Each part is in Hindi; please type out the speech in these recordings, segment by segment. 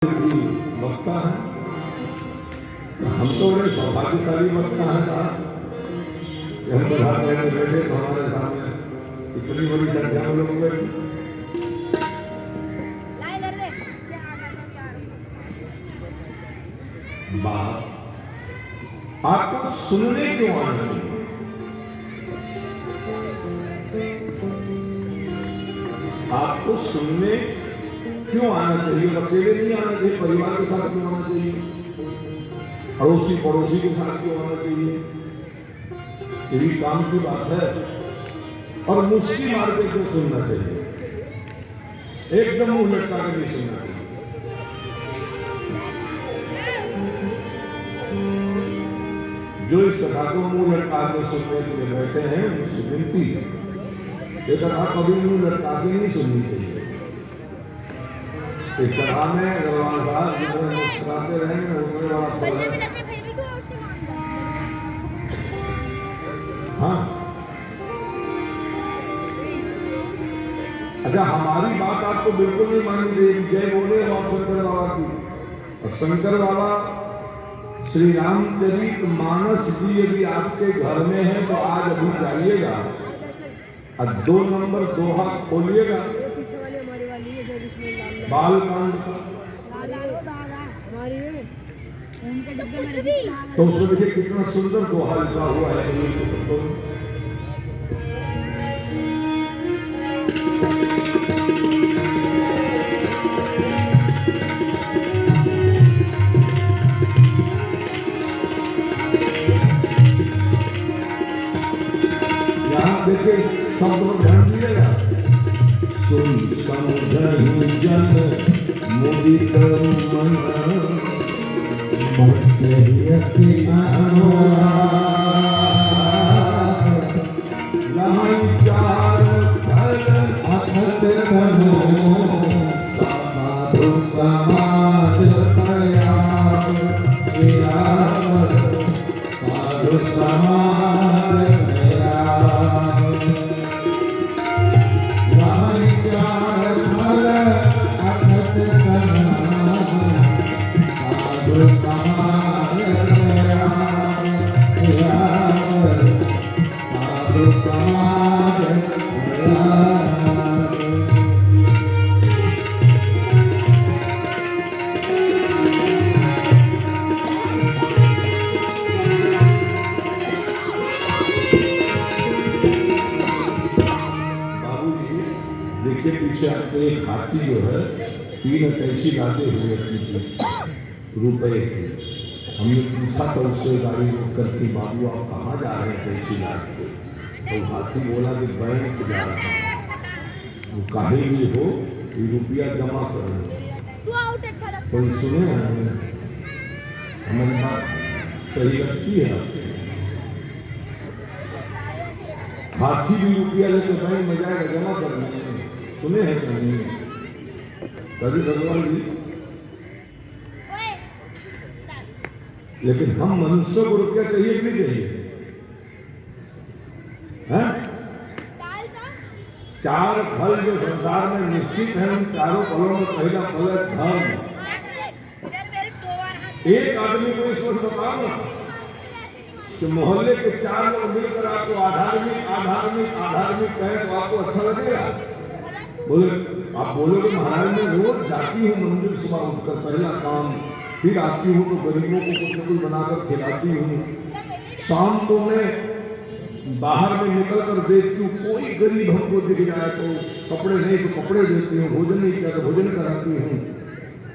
वक्ता है, हम तो बड़े सौभाग्यशाली वक्ता है साहब कि हम प्रधान में बैठे तो हमारे सामने इतनी बड़ी संख्या में लोग बैठे। बात आपको सुनने क्यों आना चाहिए? आपको सुनने क्यों आना चाहिए? अकेले नहीं आना चाहिए, परिवार के साथ क्यों आना चाहिए, अड़ोसी पड़ोसी के साथ क्यों आना चाहिए? ये भी काम की बात है। और मुश्किल मार के क्यों सुनना चाहिए? एकदम मुंह लटका के नहीं सुनना चाहिए। जो इस कथा को मुंह लटका के सुनने के लिए बैठे हैं उनसे विनती है, ये कथा कभी मुंह लटका के नहीं सुननी चाहिए। इस तरह में अग्रवाल साहब जितने मुस्कुराते रहेंगे उतने वाला। हाँ, अच्छा, हमारी बात आपको बिल्कुल नहीं माननी चाहिए। जय बोले और शंकर बाबा की। और शंकर बाबा श्री रामचरित मानस जी यदि आपके घर में है तो आज अभी जाइएगा और 2 नंबर दोहा खोलिएगा बालकांड का, तो उसमें देखिए कितना सुंदर दोहा लिखा हुआ है। यहाँ देखिए शब्द में ध्यान दीजिएगा। सुन समझहि जन मुदित मन मत्यहि अनुराग लहै चार फल अखत धनो साधु समाज प्रयाग साधु समाज एक हाथी जो है 3 ऐसी लादे हुए रुपए की। हमने पूछा तो उससे गाड़ी रोक करके, बाबू आप कहाँ जा रहे हैं ऐसी लाद के? तो हाथी बोला कि बैंक जा रहा है। वो काहे लिए हो? ये रुपया जमा करने। तो सुने हमारी बात सही लगती है आपको? हाथी भी रुपया लेके बैंक में जाएगा जमा करने? सुने हैं कि नहीं? कभी भगवान जी, लेकिन हम मनुष्य को रुपया चाहिए कि नहीं चाहिए? हैं? 4 फल जो संसार में निश्चित है, उन 4 फलों में पहला फल है धर्म। एक आदमी को इस वक्त बताओ ना कि मोहल्ले के 4 लोग मिलकर आपको आधार्मिक कहें तो आपको अच्छा लगेगा? बोले, आप बोलोगे महाराज मैं रोज जाती हूँ मंदिर सुबह उठकर, पहला काम, फिर आती हूँ तो गरीबों को कुछ न कुछ बनाकर खिलाती हूँ, शाम को मैं बाहर में निकल कर देखती हूँ कोई गरीब हमको दिख जाए तो कपड़े नहीं तो कपड़े देती हूँ, भोजन नहीं किया तो भोजन कराती हूँ।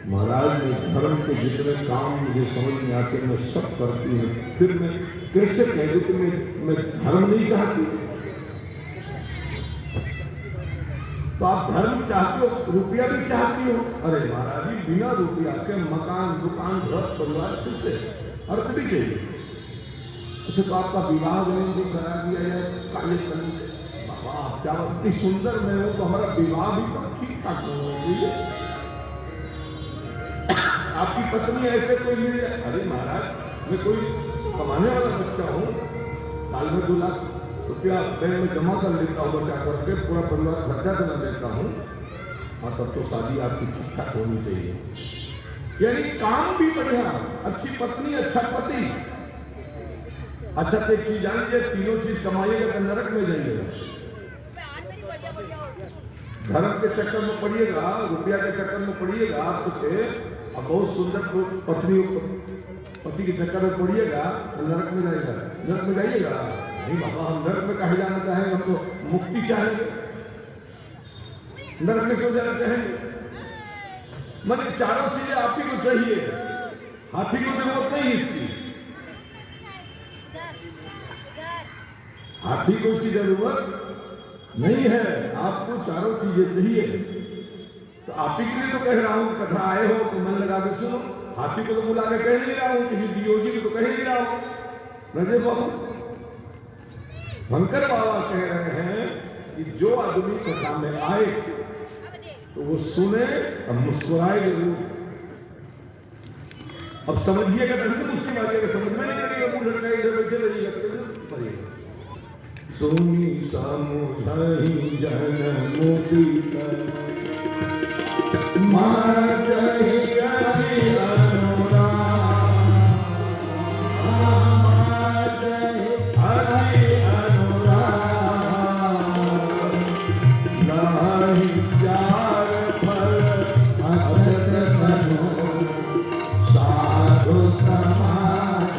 महाराज मैं धर्म के जितने काम मुझे समझ में आते मैं सब करती हूँ, फिर मैं कैसे कह दूँ कि मैं धर्म नहीं चाहती? तो आप धर्म चाहते हो, रुपया भी चाहती हो? अरे महाराज जी, बिना रुपया के मकान दुकान घर परिवार किससे? अर्थ भी चाहिए। अच्छा, तो आपका विवाह भी करा दिया जाए काले कली, बाबा क्या इतनी सुंदर मैं हूं तो हमारा विवाह भी तो ठीक ठाक होना चाहिए। आपकी पत्नी ऐसे कोई मिल जाए? अरे महाराज मैं कोई कमाने वाला बच्चा हूँ, साल में 2 लाख रुपया बैंक में जमा कर लेता हूँ, बचा करके पूरा परिवार खर्चा करना देता हूँ। हाँ, तब तो शादी आपकी ठीक ठाक होनी चाहिए। यानी काम भी बढ़िया, अच्छी पत्नी, अच्छा पति। अच्छा तो एक चीज जानिए, तीनों चीज कमाइएगा तो नरक में जाइएगा। धर्म के चक्कर में पड़िएगा, रुपया के चक्कर में पड़िएगा, आपसे अब बहुत सुंदर पत्नी पति के चक्कर में पड़िएगा तो नरक में जाएगा। नरक में जाइएगा नहीं बाबा, हम नरक में कहीं जाना चाहेंगे, हम तो मुक्ति चाहेंगे, नरक में क्यों जाना चाहेंगे? मैंने चारों चीजें आप ही को चाहिए, हाथी को जरूरत नहीं इसकी, हाथी को इसकी जरूरत नहीं है, आपको चारों चीजें चाहिए। तो आप ही के लिए तो कह रहा हूं, कथा आए हो तो मन लगा के सुनो। हाथी को तो बुला के कह नहीं रहा हूं, किसी दियोजी को तो कह नहीं रहा हूं। रजे बाबू शंकर बाबा कह रहे हैं कि जो आदमी कथा में आए तो वो सुने और मुस्कुराए जरूर। अब समझिएगा तभी तो मुस्लिम आइएगा, समझ में नहीं करेगा, मुंह लटकाए इधर बैठे रहिएगा। सोनी समुझहि जन मोती मारहि हरि अनुराग, हरि अनुराग, लाहि चार फल असत बनो, साधु समाज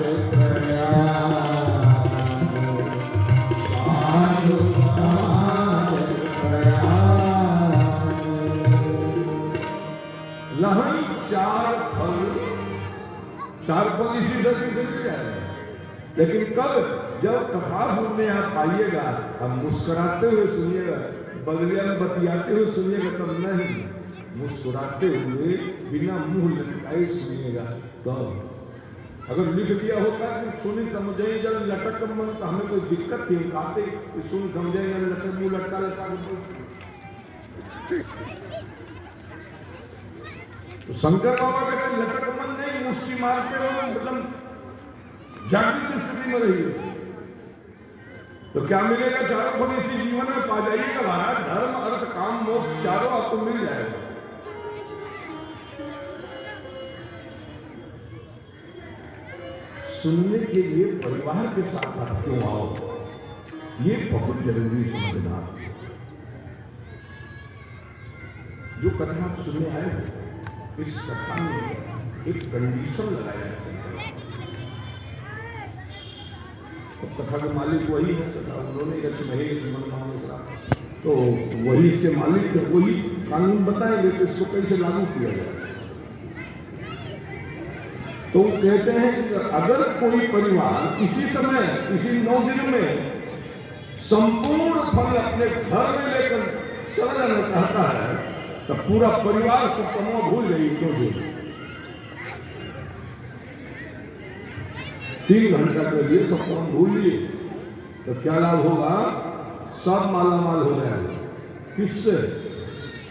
लहई चार फल इसी धरती से मिल जाएगा। लेकिन कब? जब कथा सुनने आप आइएगा, अब मुस्कुराते हुए सुनिएगा, बगलिया में बतियाते हुए सुनिएगा, तब नहीं, मुस्कुराते हुए बिना मुंह लटकाए सुनिएगा। तब अगर लिख दिया होता कि सुनी समझे जब लटक मन, तो हमें कोई दिक्कत थी, कहते सुन समझेंगे लटक, मुंह लटका लेता। तो शंकर बाबा कहते लटक मन नहीं, मुस्की मार के रहो, मतलब जागृत स्थिति में रहिए। तो क्या मिलेगा? चारों फल इसी जीवन में पा जाइएगा महाराज, धर्म अर्थ काम मोक्ष चारों आपको मिल जाएगा। सुनने के लिए परिवार के साथ आप क्यों आओ, ये बहुत जरूरी समझना। जो कथा आप सुनने आए हो, इस कथा में एक कंडीशन लगाया है। तो कथा के मालिक वही है, कथा उन्होंने रच महेश मनमानो करा, तो वही से मालिक थे, वही कानून बताएंगे कि इसको कैसे लागू किया जाए। तो कहते हैं कि अगर कोई परिवार इसी समय, इसी 9 दिन में संपूर्ण फल अपने घर में लेकर चला जाना चाहता है, तो पूरा परिवार सब तमो भूल गई। क्यों भूल? 3 घंटा के लिए सब काम भूल लिए, तो क्या लाभ होगा? सब मालामाल हो जाएगा। किससे?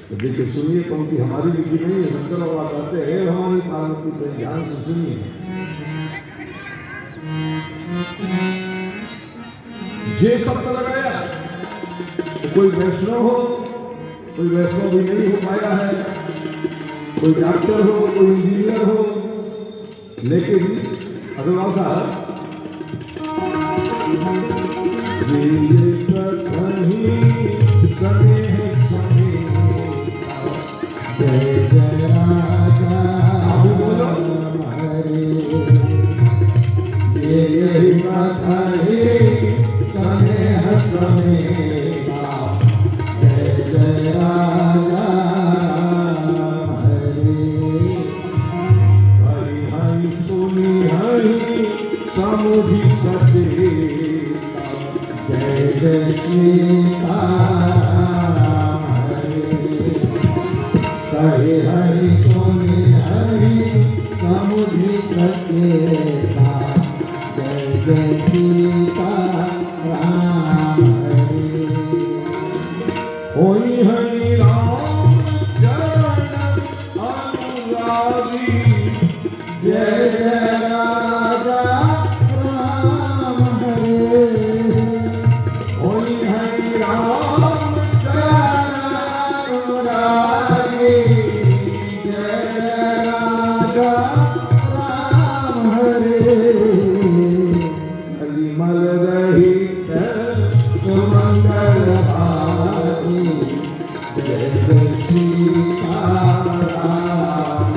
तो देखिए सुनिए, क्योंकि हमारी विधि नहीं है। शंकर बाबा कहते हैं हमारी पार्वती को ध्यान से सुनिए। जे शब्द लगाया तो कोई वैष्णव हो, कोई वैष्णव भी नहीं हो पाया है, कोई डॉक्टर हो, कोई इंजीनियर हो, लेकिन अगला साहब जय जय राजा बोलो यही कथा है स्नेह समेता। जय जय राजा हरि हरि सुनि हरि समुझि सचेता। जय जय सीताराम हरि हरि सुनि हरि समुझि सचेता। जय जय सीताराम होई हरि राम चरण अनुरागी। जय जय राजा राम हरे। होई हरि राम चरण अनुरागी। जय जय राजा लगा राम हरे अलिमल रहित सुमंगल भाई जय जय सीताराम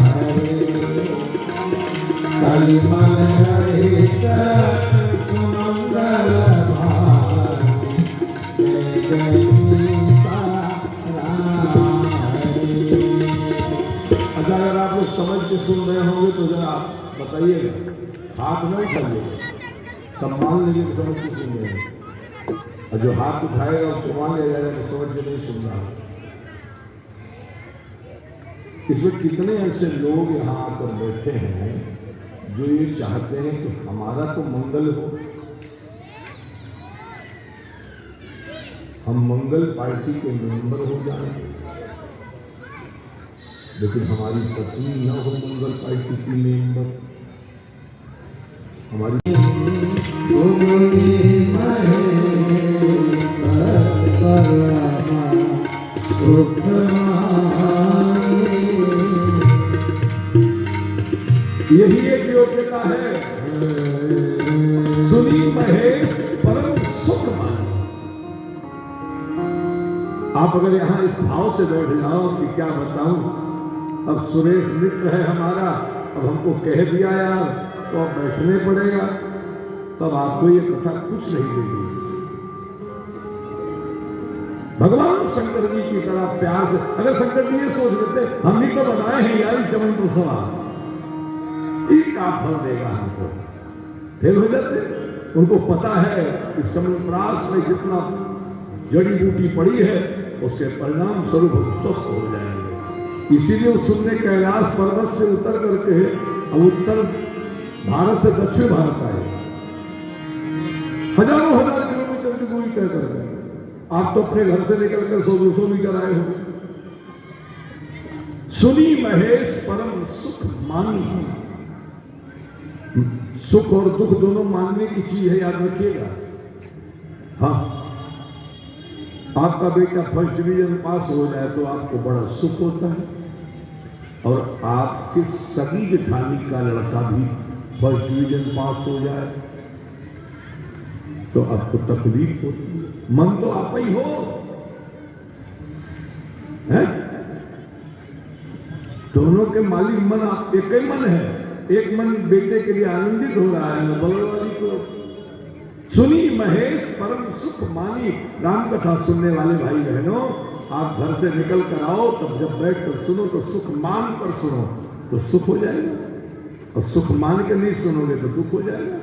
हरे अलिमल रहित सुमंगल भाई जय जय अगर आप लोग समझ के सुन रहे होंगे तो जरा बताइएगा, हाथ नहीं उठाइएगा, सब मान लीजिए कि समझ के सुन रहे हैं, और जो हाथ उठाएगा उसको मान लिया जाएगा तो समझ के नहीं सुन रहा। इसमें कितने ऐसे लोग यहाँ आकर बैठे हैं जो ये चाहते हैं कि हमारा तो मंगल हो, हम मंगल पार्टी के मेंबर हो जाएं, लेकिन हमारी पत्नी न हो मंगल पार्टी की मेंबर। हमारी यही एक योग्यता है, सुनी महेश परम सुख मान। आप अगर यहाँ इस भाव से बैठ जाओ कि क्या बताऊं, अब सुरेश मित्र है हमारा, अब हमको कह दिया यार तो अब बैठने पड़ेगा, तब आपको ये कथा कुछ नहीं देगी। भगवान शंकर जी की तरह प्यार से, अगर शंकर जी ये सोच लेते हम ही तो बनाए हैं यार चमन तो सवाल, एक आप फल देगा हमको, फेल हो जाते। उनको पता है कि चमनप्राश में जितना जड़ी बूटी पड़ी है उसके परिणाम स्वरूप स्वस्थ हो जाएंगे। इसीलिए उसने कैलाश पर्वत से उतर करके अब उत्तर भारत से दक्षिण भारत आए, हजारों हजार किलोमीटर की दूरी तय कर गए। आप तो अपने घर से निकलकर 100-200 मीटर आए हो। सुनी महेश परम सुख मानी, सुख और दुख दोनों मानने की चीज है, याद रखिएगा। हाँ, आपका बेटा फर्स्ट डिवीजन पास हो जाए तो आपको बड़ा सुख होता है, और आपकी सगी जेठानी का लड़का भी फर्स्ट डिवीजन पास हो जाए तो आपको तकलीफ होती है। मन तो आप ही हो, है? दोनों के मालिक मन आप, एक ही मन है, एक मन बेटे के लिए आनंदित हो रहा है, बलवाली को सुनी महेश परम सुख मानी। राम कथा सुनने वाले भाई बहनों, आप घर से निकल कर आओ, तब जब बैठ कर सुनो तो सुख मान कर सुनो तो सुख हो जाएगा, और सुख मान के नहीं सुनोगे तो दुख हो जाएगा।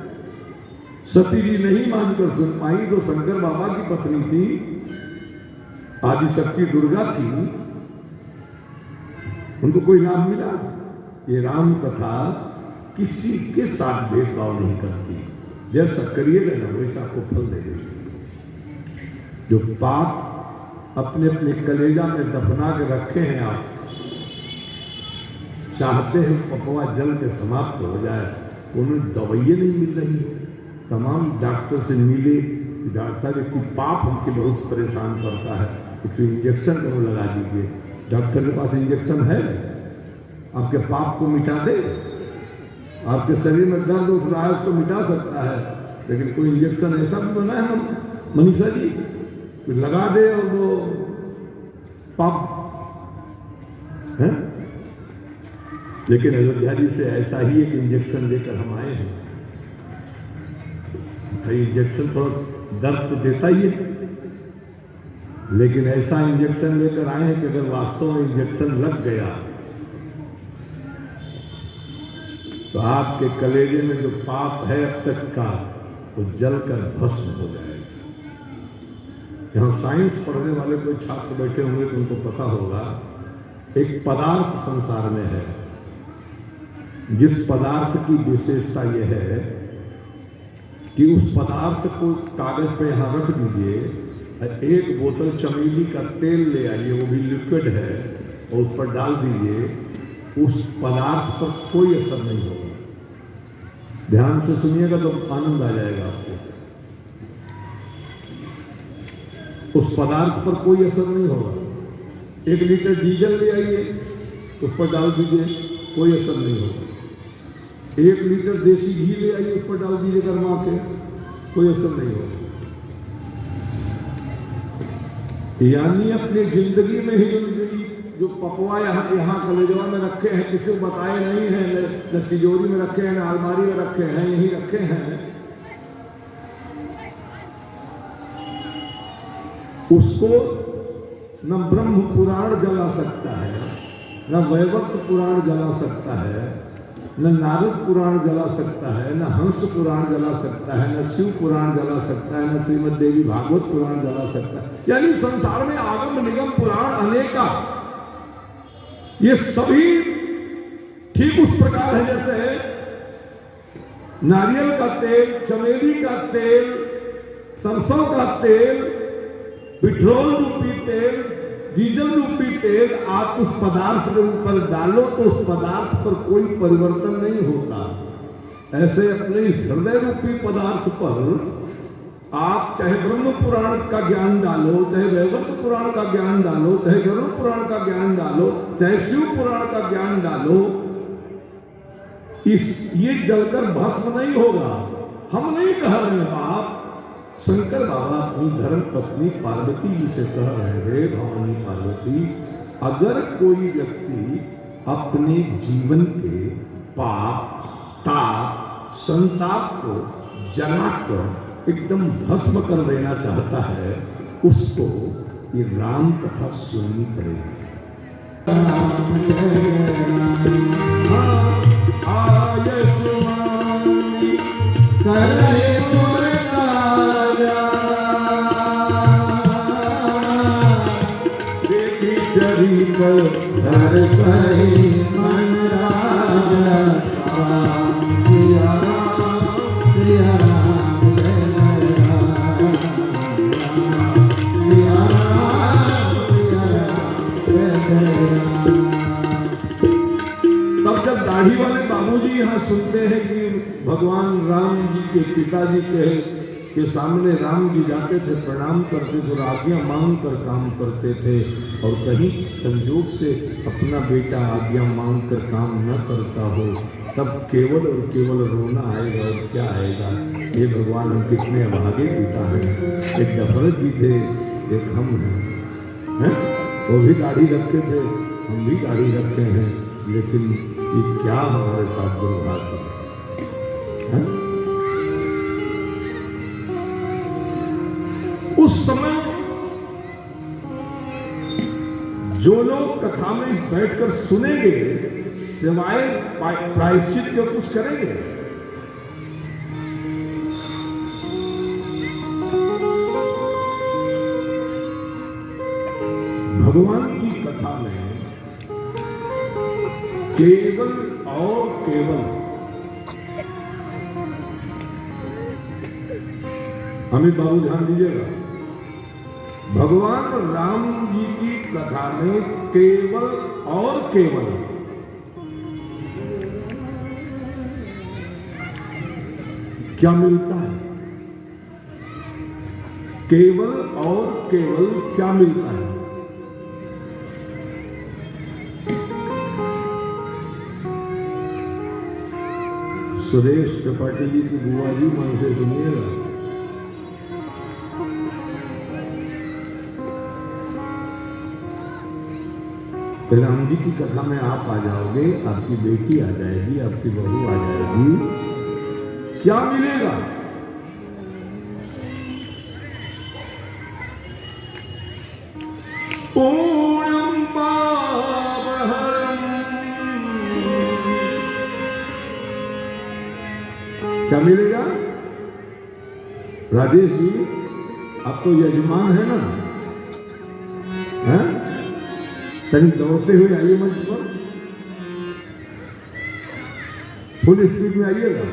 सती जी नहीं मानकर सुन पाई तो शंकर बाबा की पत्नी थी, आदिशक्ति दुर्गा थी, उनको कोई लाभ मिला? ये राम कथा किसी के साथ भेदभाव नहीं करती, जैसा करिएगा ना वैसा आपको फल दे देगी। जो पाप अपने अपने कलेजा में दफना के रखे हैं, आप चाहते हैं पकवा जल के समाप्त हो जाए, उन्हें दवाइयाँ नहीं मिल रही। तमाम डॉक्टर से मिले, डॉक्टर साहब कि पाप हमके बहुत परेशान करता है, तो इंजेक्शन करो लगा दीजिए। डॉक्टर के पास इंजेक्शन है आपके पाप को मिटा दे? आपके शरीर में दर्द उठ रहा है उसको मिटा सकता है, लेकिन कोई इंजेक्शन ऐसा भी बना है मनीषा जी लगा दे और वो पाप है। लेकिन अयोध्या जी से ऐसा ही एक इंजेक्शन लेकर हम आए हैं। इंजेक्शन थोड़ा दर्द तो देता ही है, लेकिन ऐसा इंजेक्शन लेकर आए हैं कि अगर वास्तव में इंजेक्शन लग गया तो आपके कलेजे में जो पाप है अब तक का वो जलकर भस्म हो जाएगा। यहां साइंस पढ़ने वाले कोई छात्र बैठे होंगे तो उनको पता होगा, एक पदार्थ संसार में है, जिस पदार्थ की विशेषता यह है कि उस पदार्थ को कागज पे यहां रख दीजिए, एक बोतल चमेली का तेल ले आइए, वो भी लिक्विड है, और उस पर डाल दीजिए, उस पदार्थ पर कोई असर नहीं होगा। ध्यान से सुनिएगा तो आनंद आ जाएगा आपको। उस पदार्थ पर कोई असर नहीं होगा। 1 लीटर डीजल ले आइए, उस पर डाल दीजिए, कोई असर नहीं होगा। 1 लीटर देसी घी ले आइए, उस पर डाल दीजिए गर्मा के, कोई असर नहीं होगा। यानी अपनी जिंदगी में ही जो पकवा यहाँ कलेजवा में रखे हैं, किसी को बताए नहीं है, न तिजोरी में रखे हैं, न अलमारी में रखे हैं, यही रखे हैं, उसको न ब्रह्म पुराण जला सकता है, न वैवर्त पुराण जला सकता है, न नारद पुराण जला सकता है, न हंस पुराण जला सकता है, न शिव पुराण जला सकता है, न श्रीमद देवी भागवत पुराण जला सकता है। यानी संसार में आगम निगम पुराण अनेका, ये सभी ठीक उस प्रकार है जैसे नारियल का तेल, चमेली का तेल, सरसों का तेल, पेट्रोल रूपी तेल, डीजल रूपी तेल, आप उस पदार्थ के ऊपर डालो तो उस पदार्थ पर कोई परिवर्तन नहीं होता। ऐसे अपने इस हृदय रूपी पदार्थ पर आप चाहे ब्रह्म पुराण का ज्ञान डालो, चाहे वैवर्त पुराण का ज्ञान डालो, चाहे गरुड़ पुराण का ज्ञान डालो, चाहे शिव पुराण का ज्ञान डालो, ये जलकर भस्म नहीं होगा। हम नहीं कह रहे हैं बाप, शंकर बाबा अपनी धर्म पत्नी पार्वती जी से कह रहे थे, भवानी पार्वती, अगर कोई व्यक्ति अपने जीवन के पाप, ताप, संताप को जलाकर एकदम भस्म कर देना चाहता है, उसको ये राम कथा सुननी पड़ेगी। तब जब दाढ़ी वाले बाबूजी यहाँ सुनते हैं कि भगवान राम जी के पिताजी के सामने राम जी जाते थे, प्रणाम करते थे, आज्ञा मांग कर काम करते थे, और कहीं संजोग से अपना बेटा आज्ञा मांग कर काम न करता हो, तब केवल और केवल रोना आएगा और क्या आएगा। ये भगवान हम कितने अभागे पिता हैं। एक दशरथ जी थे, एक हम हैं, वो भी दाढ़ी रखते थे, हम भी दाढ़ी रखते हैं, लेकिन ये क्या हमारे साथ दुर्भाग्य है। उस समय जो लोग कथा में बैठकर सुनेंगे, सिवाय प्रायश्चित के कुछ करेंगे। भगवान की कथा में केवल और केवल अमित बाबू ध्यान दीजिएगा, भगवान राम जी की कथा में केवल और केवल क्या मिलता है? केवल और केवल क्या मिलता है? सुरेश त्रिपाठी जी की बुआ जी मन से सुनिएगा। राम जी की कथा में आप आ जाओगे, आपकी बेटी आ जाएगी, आपकी बहू आ जाएगी, क्या मिलेगा? पूर्णम पापहरम, क्या मिलेगा? राजेश जी, आप तो यजमान है ना, है? कहीं दौड़ते हुए आइए मंच पर, फुल स्पीड में आइएगा।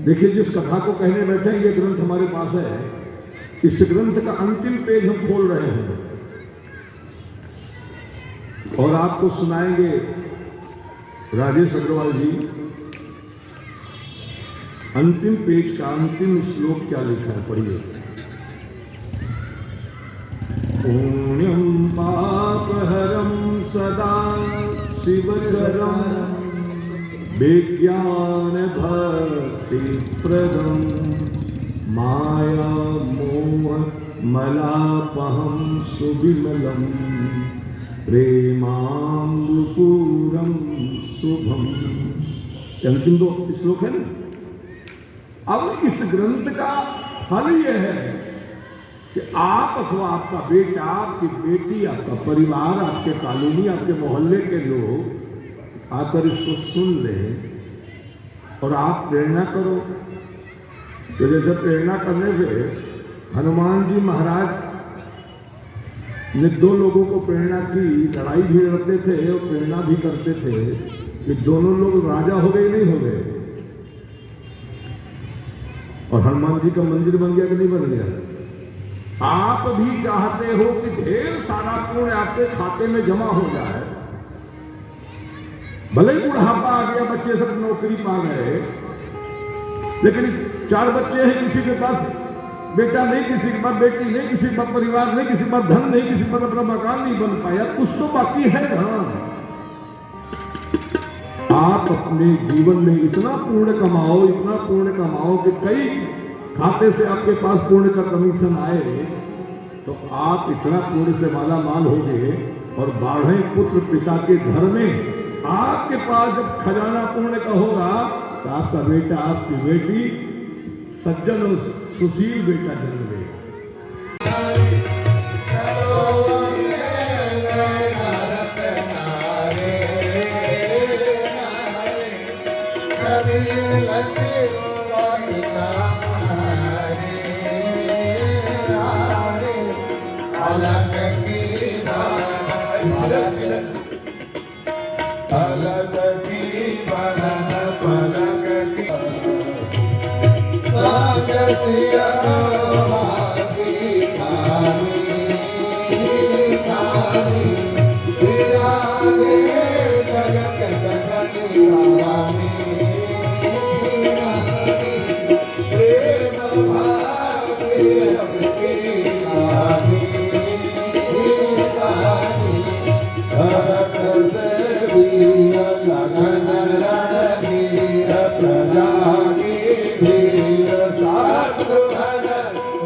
देखिए, जिस कथा को कहने बैठे ये ग्रंथ हमारे पास है, इस ग्रंथ का अंतिम पेज हम खोल रहे हैं और आपको सुनाएंगे राजेश अग्रवाल जी। अंतिम पेज का अंतिम श्लोक क्या लिखा है, पढ़िए। पुण्यं पापहरं सदा शिवकरं विज्ञान भक्ति प्रदं माया मोह मलापहं सुविमलं प्रेमामृतपूरं शुभम। अंतिम दो श्लोक है ना। अब इस ग्रंथ का फल यह है कि आप अथवा आपका बेटा, आपकी बेटी, आपका परिवार, आपके कॉलोनी, आपके मोहल्ले के लोग आकर इसको सुन लें और आप प्रेरणा करो। तो जैसे प्रेरणा करने से हनुमान जी महाराज ने दो लोगों को प्रेरणा की, लड़ाई भी लड़ते थे और प्रेरणा भी करते थे, कि दोनों लोग राजा हो गए नहीं हो गए, और हनुमान जी का मंदिर बन गया कि नहीं बन गया। आप भी चाहते हो कि ढेर सारा पुण्य आपके खाते में जमा हो जाए, भले ही बुढ़ापा आ गया, बच्चे सब नौकरी पा गए, लेकिन 4 बच्चे हैं, किसी के पास बेटा नहीं, किसी के पास बेटी नहीं, किसी के पास परिवार नहीं, किसी के पास धन नहीं, किसी के पास अपना मकान नहीं बन पाया, कुछ तो बाकी है ना। आप अपने जीवन में इतना पुण्य कमाओ, इतना पुण्य कमाओ कि कई खाते से आपके पास पुण्य का कमीशन आए, तो आप इतना पुण्य से माला माल होंगे और 12 पुत्र पिता के घर में आपके पास जब खजाना पुण्य का होगा, तो आपका बेटा, आपकी बेटी सज्जन और सुशील बेटा जन्म लेगा। अलग की बरन पलक की साग सिया की खानी खानी तेरा दे जगत जगत रानी प्रेम भाव की खानी खानी भरत से लगन रणधीर प्रजा की भीर साधुघन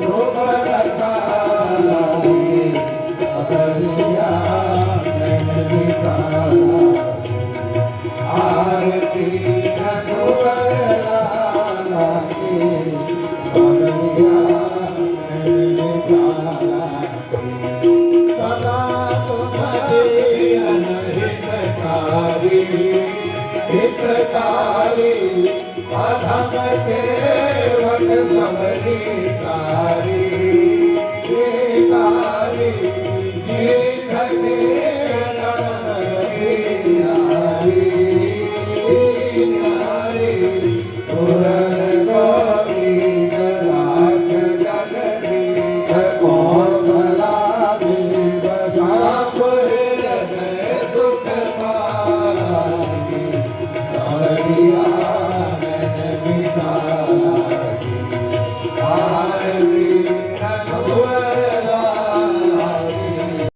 रोमन सारी अगरिया आरती रघुवर लाला की अगरिया सदा तुम्हारी अनहितकारी हितकारी अधम के वट सबरी कारी